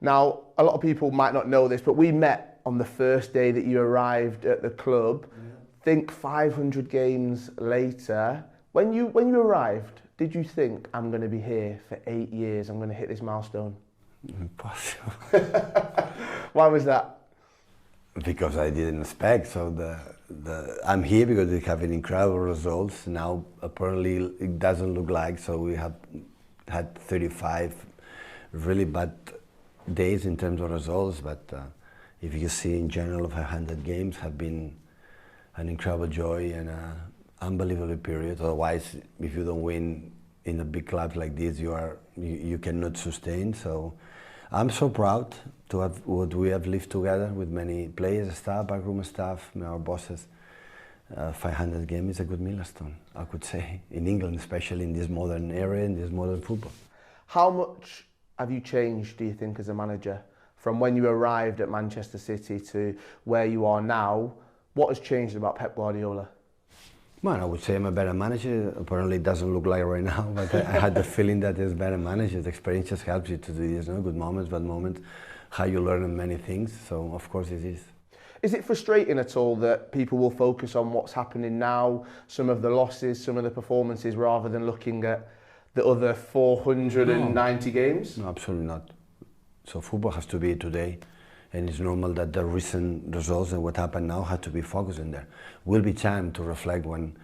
Now, a lot of people might not know this, but we met on the first day that you arrived at the club. Think 500 games later. When you arrived, did you think, I'm going to be here for 8 years, I'm going to hit this milestone? Impossible. Why was that? Because I didn't expect. So I'm here because we have incredible results. Now apparently it doesn't look like. So we have had 35 really bad days in terms of results. But if you see in general, 500 games have been an incredible joy and an unbelievable period. Otherwise, if you don't win in a big club like this, you cannot sustain. So I'm so proud to have what we have lived together with many players, staff, backroom staff, our bosses. 500 games is a good milestone, I could say, in England, especially in this modern era, in this modern football. How much have you changed, do you think, as a manager, from when you arrived at Manchester City to where you are now? What has changed about Pep Guardiola? Well, I would say I'm a better manager. Apparently it doesn't look like right now, but I had the feeling that he's a better manager. The experience just helps you to do this, good moments, bad moments, how you learn many things. So, of course, it is. Is it frustrating at all that people will focus on what's happening now, some of the losses, some of the performances, rather than looking at the other 490 games? No, absolutely not. So football has to be today, and it's normal that the recent results and what happened now have to be focused in there. Will be time to reflect when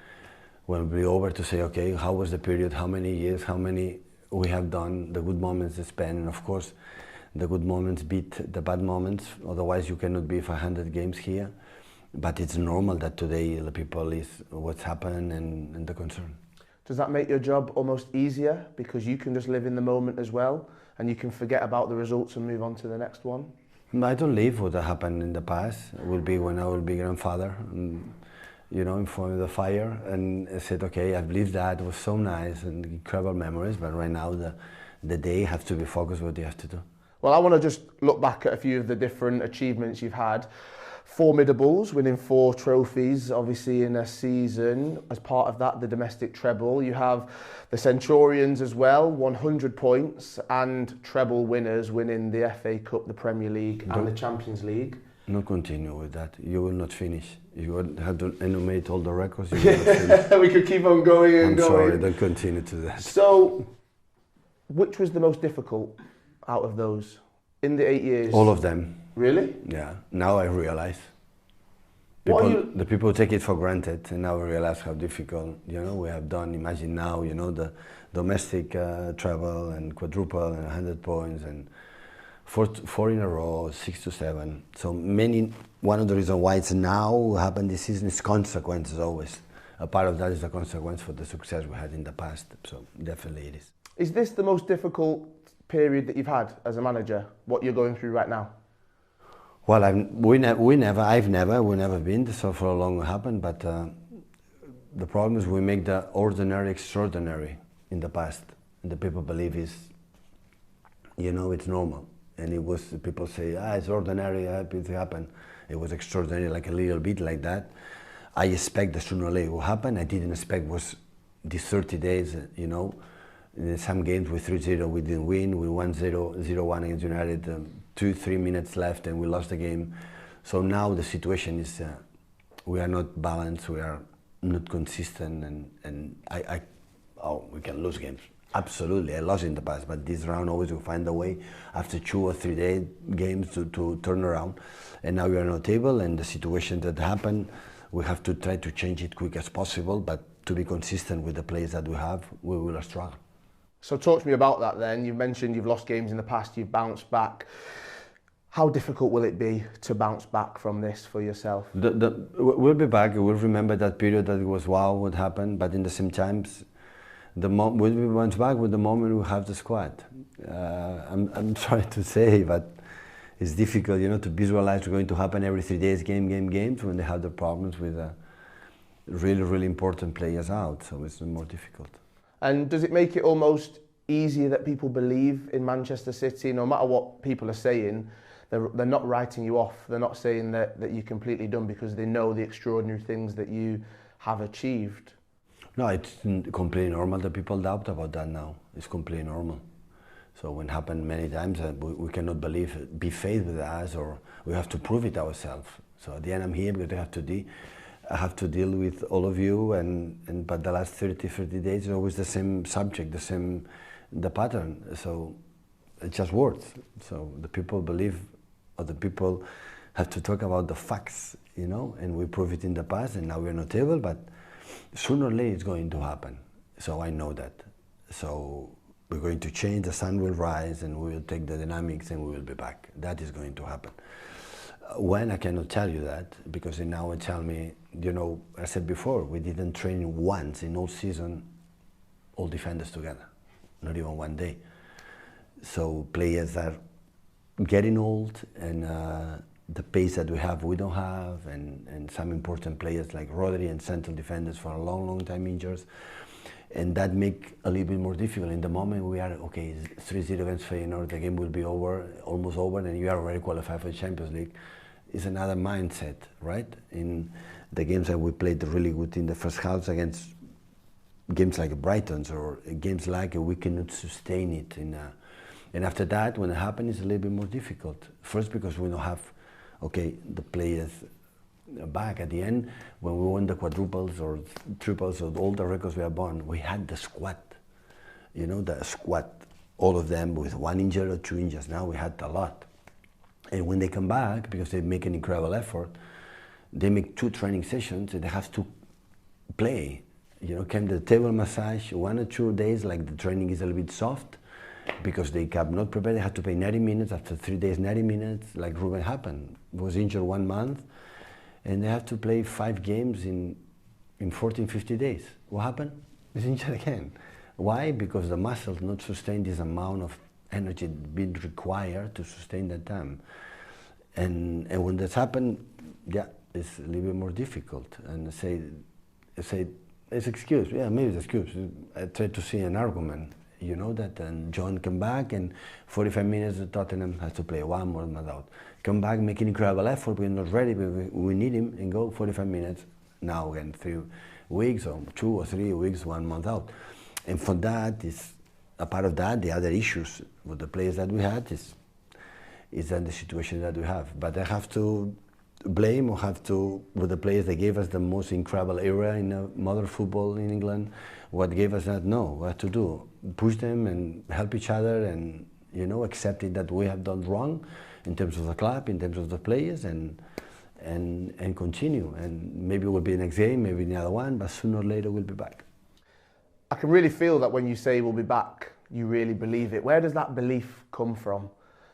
we'll be over to say, okay, how was the period, how many years, how many we have done, the good moments spent, and of course, the good moments beat the bad moments, otherwise you cannot be 500 games here. But it's normal that today the people is what's happened and the concern. Does that make your job almost easier because you can just live in the moment as well and you can forget about the results and move on to the next one? I don't live what happened in the past. It will be when I will be grandfather, and, in front of the fire, and I said, okay, I've lived that, it was so nice and incredible memories, but right now the day has to be focused what you have to do. Well, I want to just look back at a few of the different achievements you've had. Formidables, winning 4 trophies, obviously in a season. As part of that, the domestic treble. You have the Centurions as well, 100 points, and treble winners, winning the FA Cup, the Premier League, and the Champions League. Not continue with that. You will not finish. You will have to enumerate all the records. You will not finish. We could keep on going and going. I'm sorry, don't continue to that. So, which was the most difficult out of those in the 8 years? All of them. Really? Yeah. Now I realize. The people take it for granted, and now I realize how difficult, we have done. Imagine now, the domestic treble and quadruple and 100 points and four in a row, 6 to 7. So one of the reasons why it's now happened this season is consequences always. A part of that is the consequence for the success we had in the past. So definitely it is. Is this the most difficult period that you've had as a manager, what you're going through right now? Well, we've never been, so for a long happened, but the problem is we make the ordinary extraordinary in the past, and the people believe it's normal. And it was, people say, it's ordinary, it happened. It was extraordinary, like a little bit like that. I expect that sooner or later it will happen. I didn't expect was these 30 days, in some games with 3-0 we didn't win, we won 0-1 against United, 2-3 minutes left and we lost the game. So now the situation is we are not balanced, we are not consistent, and we can lose games. Absolutely, I lost in the past, but this round always we find a way after 2 or 3 games to turn around. And now we are on the table, and the situation that happened, we have to try to change it quick as possible, but to be consistent with the players that we have, we will struggle. So talk to me about that then. You've mentioned you've lost games in the past, you've bounced back. How difficult will it be to bounce back from this for yourself? We'll be back, we'll remember that period that it was wow, what happened, but in the same times, we'll be bounce back with the moment we have the squad. I'm sorry to say, but it's difficult, to visualize what's going to happen every 3 days, games, when they have the problems with really, really important players out, so it's more difficult. And does it make it almost easier that people believe in Manchester City, no matter what people are saying? They're not writing you off. They're not saying that you're completely done because they know the extraordinary things that you have achieved. No, it's completely normal that people doubt about that now. It's completely normal. So when happened many times, we cannot be faith with us, or we have to prove it ourselves. So at the end, I'm here because I have to deal with all of you, but the last 30 days is always the same subject, the pattern. So it's just words. So the people believe, or the people have to talk about the facts, and we prove it in the past, and now we're not able, but sooner or later it's going to happen. So I know that. So we're going to change, the sun will rise, and we will take the dynamics, and we will be back. That is going to happen. When, I cannot tell you that, because now they tell me, I said before, we didn't train once in all season, all defenders together, not even one day. So players are getting old, and the pace that we don't have, and some important players like Rodri and central defenders for a long time injured. And that make a little bit more difficult. In the moment we are, okay, 3-0 against Feyenoord, the game will be over, almost over, and you are already qualified for the Champions League. It's another mindset, right? In the games that we played really good in the first half against games like Brighton's, or games like we cannot sustain it. And after that, when it happens, it's a little bit more difficult. First, because we don't have, the players back. At the end, when we won the quadruples or triples or all the records we have won, we had the squad. The squad, all of them with 1 injury or 2 injuries. Now we had a lot. And when they come back, because they make an incredible effort, they make 2 training sessions and they have to play. Came the table massage 1 or 2 days, like the training is a little bit soft, because they come not prepared. They had to play 90 minutes, after 3 days, 90 minutes, like Ruben happened. Was injured 1 month, and they have to play 5 games in 14, 50 days. What happened? He's injured again. Why? Because the muscles not sustain this amount of energy being required to sustain that time. And when that's happened, it's a little bit more difficult. And say it's excuse. Yeah, maybe it's excuse. I try to see an argument. That and John come back, and 45 minutes Tottenham has to play 1 more month out. Come back, make an incredible effort, we're not ready, but we need him, and go 45 minutes. Now again, 3 weeks or 2 or 3 weeks, 1 month out. And for that, is a part of that, the other issues with the players that we had is then the situation that we have. But I have to blame, with the players that gave us the most incredible era in modern football in England. What gave us that? No, what to do? Push them and help each other, and accepting that we have done wrong in terms of the club, in terms of the players, and continue. And maybe it will be the next game, maybe the other one, but sooner or later we'll be back. I can really feel that when you say we'll be back, you really believe it. Where does that belief come from?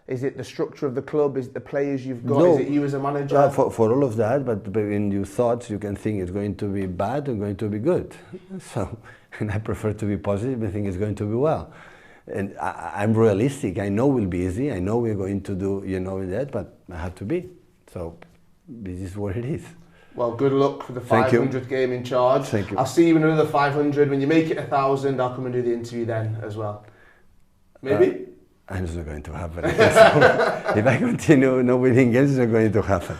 Is it the structure of the club? Is it the players you've got? No, is it you as a manager? For all of that, but in your thoughts, you can think it's going to be bad or going to be good. So, and I prefer to be positive and think it's going to be well. And I'm realistic. I know it will be easy. I know we're going to do, that, but I have to be. So, this is what it is. Well, good luck for the 500th game in charge. Thank you. I'll see you in another 500. When you make it 1,000, I'll come and do the interview then as well. Maybe? I'm just not going to happen. If I continue not winning games, it's not going to happen.